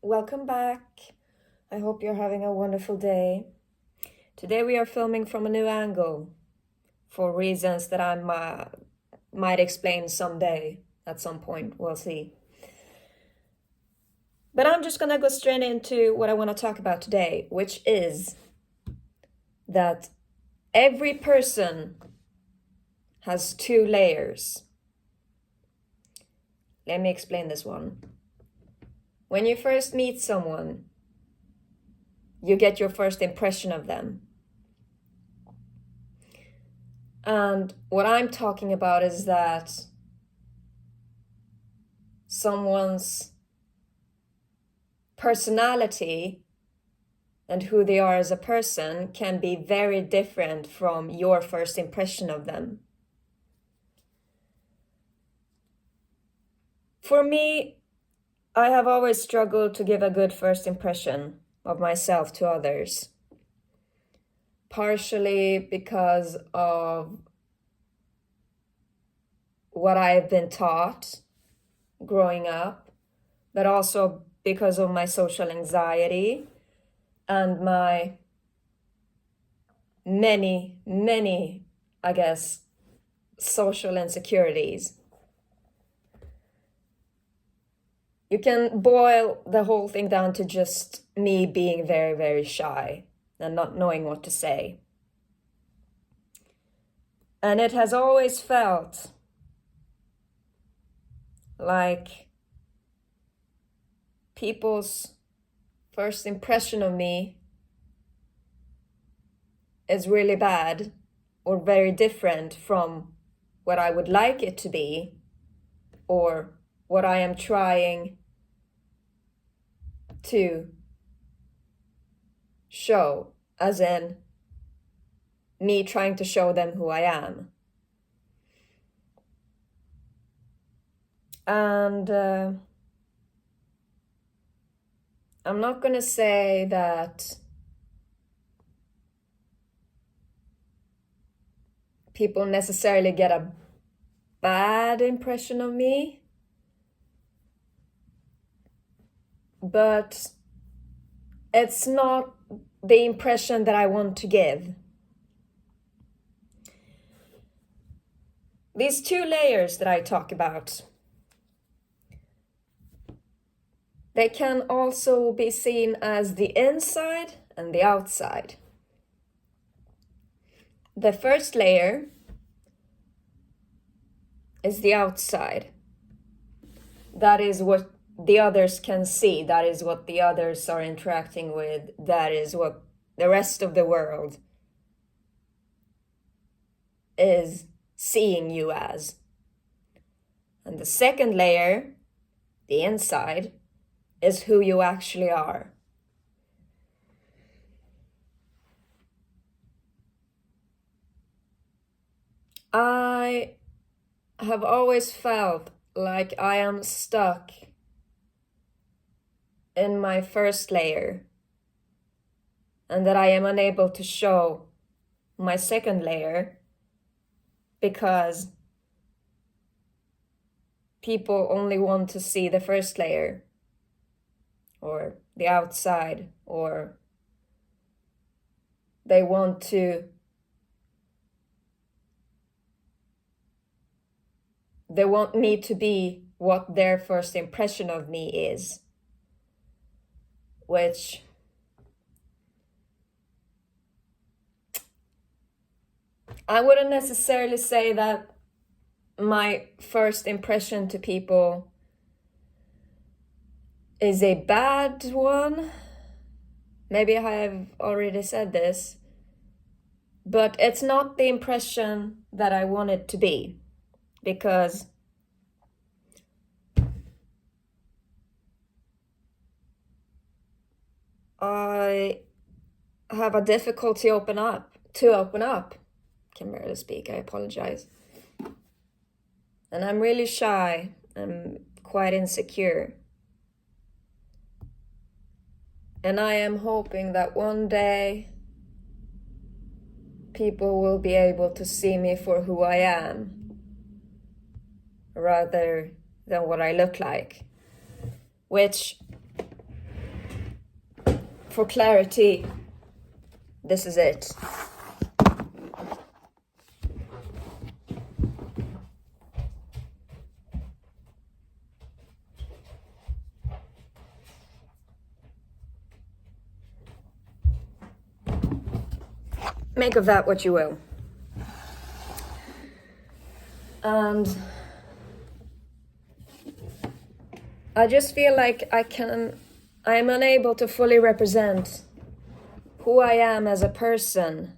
welcome back. I hope you're having a wonderful day. Today we are filming from a new angle for reasons that I might explain someday at some point. We'll see. But I'm just gonna go straight into what I want to talk about today, which is that every person has two layers. Let me explain this one. When you first meet someone, you get your first impression of them. And what I'm talking about is that someone's personality and who they are as a person can be very different from your first impression of them. For me, I have always struggled to give a good first impression of myself to others. Partially because of what I have been taught growing up, but also because of my social anxiety and my many, I guess, social insecurities. You can boil the whole thing down to just me being very shy and not knowing what to say. And it has always felt like people's first impression of me is really bad or very different from what I would like it to be or what I am trying to show, as in me trying to show them who I am. And I'm not gonna say that people necessarily get a bad impression of me, but it's not the impression that I want to give. These two layers that I talk about, they can also be seen as the inside and the outside. The first layer is the outside. That is what the others can see. That is what the others are interacting with. That is what the rest of the world is seeing you as. And the second layer, the inside, is who you actually are. I have always felt like I am stuck in my first layer and that I am unable to show my second layer because people only want to see the first layer or the outside, or they want me to be what their first impression of me is, which I wouldn't necessarily say that my first impression to people is a bad one. Maybe I have already said this, but it's not the impression that I want it to be, because I have a difficulty to open up. Can barely speak, I apologize. And I'm really shy. I'm quite insecure. And I am hoping that one day people will be able to see me for who I am, rather than what I look like. Which for clarity, this is it. Make of that what you will. And I just feel like I am unable to fully represent who I am as a person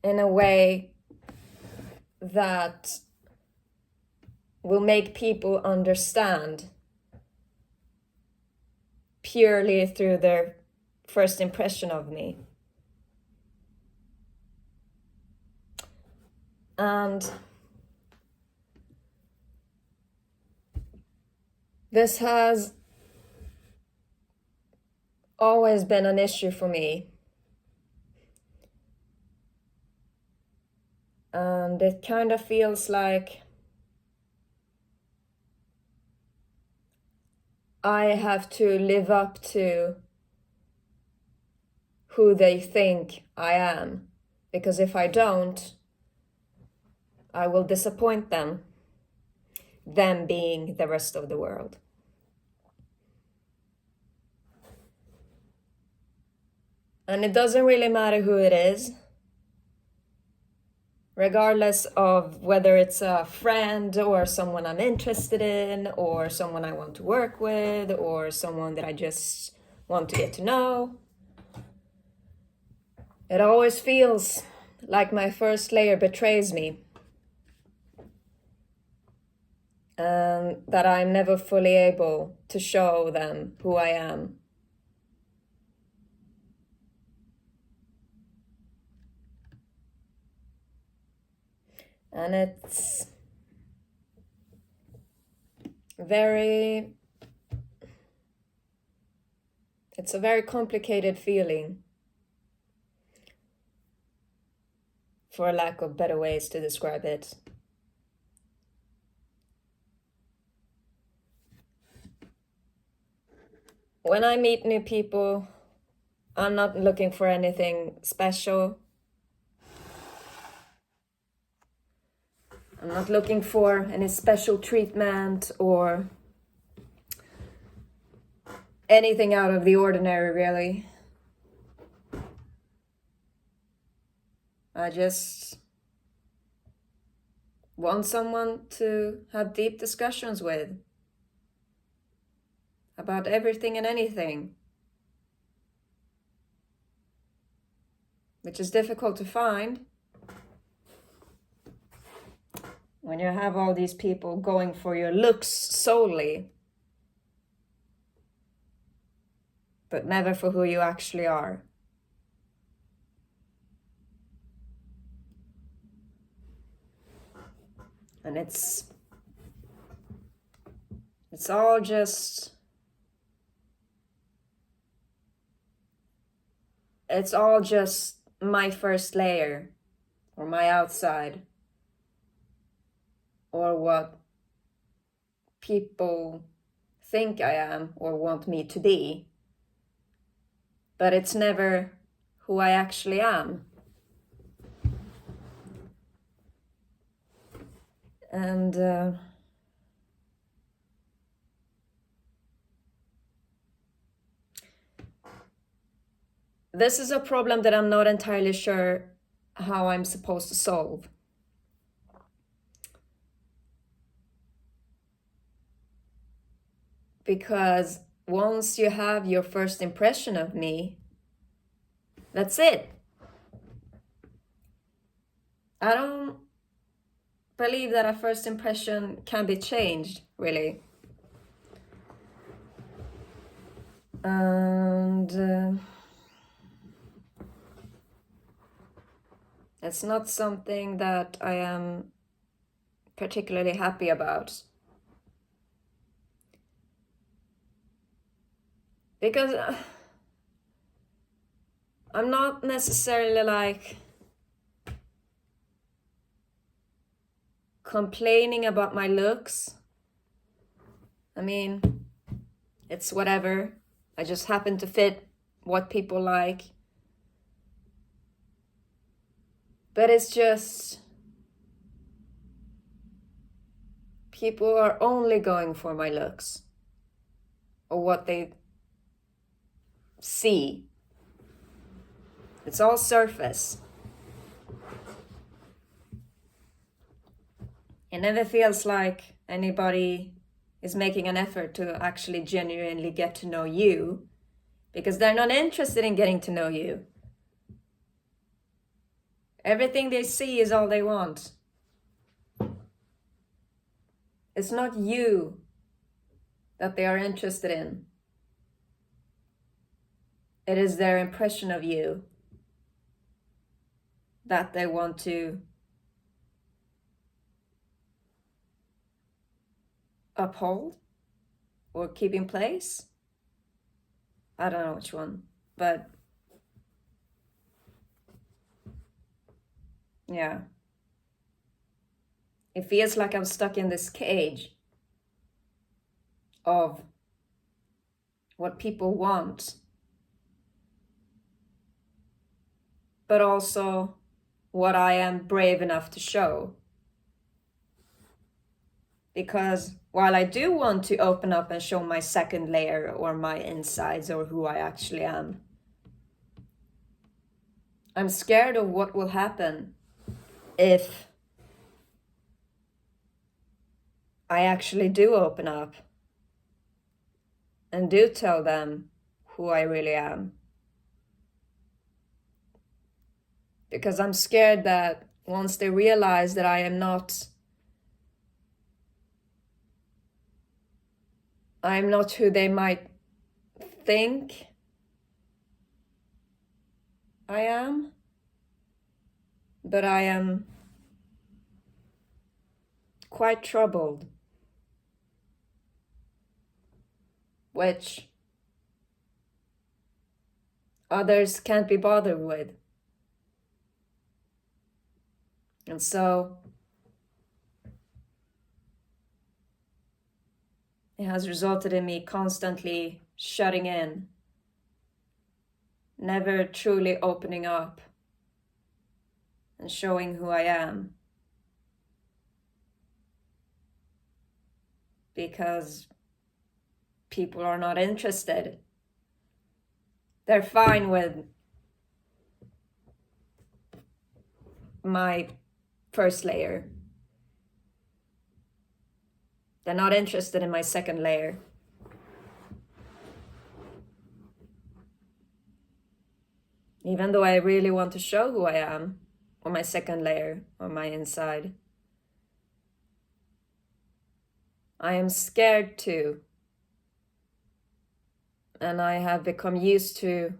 in a way that will make people understand purely through their first impression of me. And this has always been an issue for me. And it kind of feels like I have to live up to who they think I am. Because if I don't, I will disappoint them being the rest of the world. And it doesn't really matter who it is, regardless of whether it's a friend or someone I'm interested in or someone I want to work with or someone that I just want to get to know. It always feels like my first layer betrays me. And that I'm never fully able to show them who I am. And it's a very complicated feeling, for lack of better ways to describe it. When I meet new people, I'm not looking for anything special. I'm not looking for any special treatment or anything out of the ordinary, really. I just want someone to have deep discussions with about everything and anything, which is difficult to find when you have all these people going for your looks solely, but never for who you actually are. And it's all just my first layer, or my outside, or what people think I am or want me to be. But it's never who I actually am. And this is a problem that I'm not entirely sure how I'm supposed to solve. Because once you have your first impression of me, that's it. I don't believe that a first impression can be changed, really. And it's not something that I am particularly happy about. Because I'm not necessarily like complaining about my looks. I mean, it's whatever. I just happen to fit what people like. But it's just, people are only going for my looks or what they see. It's all surface. It never feels like anybody is making an effort to actually genuinely get to know you, because they're not interested in getting to know you. Everything they see is all they want. It's not you that they are interested in. It is their impression of you that they want to uphold or keep in place. I don't know which one, but yeah. It feels like I'm stuck in this cage of what people want, but also what I am brave enough to show. Because while I do want to open up and show my second layer or my insides or who I actually am, I'm scared of what will happen if I actually do open up and do tell them who I really am. Because I'm scared that once they realize that I am not who they might think I am, but I am quite troubled, which others can't be bothered with. And so it has resulted in me constantly shutting in, never truly opening up and showing who I am. Because people are not interested. They're fine with my first layer. They're not interested in my second layer. Even though I really want to show who I am, or my second layer, or my inside, I am scared to. And I have become used to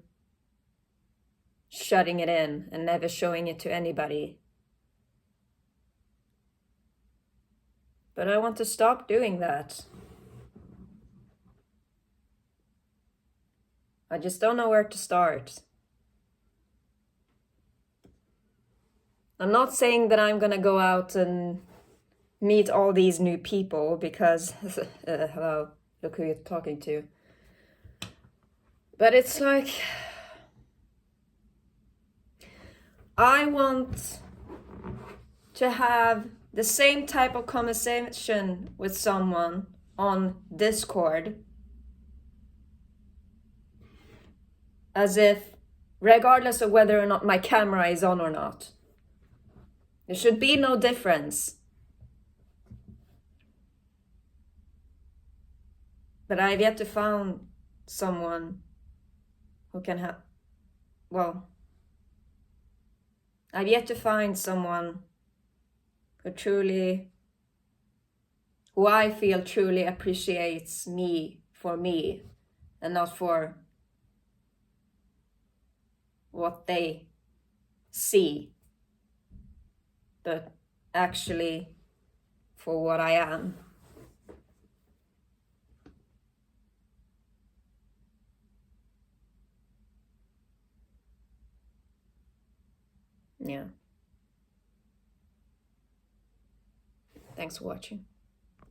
shutting it in and never showing it to anybody. But I want to stop doing that. I just don't know where to start. I'm not saying that I'm gonna go out and meet all these new people because, hello, look who you're talking to. But it's like, I want to have the same type of conversation with someone on Discord as if, regardless of whether or not my camera is on or not. There should be no difference. But I've yet to find someone who can have, I've yet to find someone who I feel truly appreciates me for me and not for what they see, but actually for what I am. Yeah. Thanks for watching.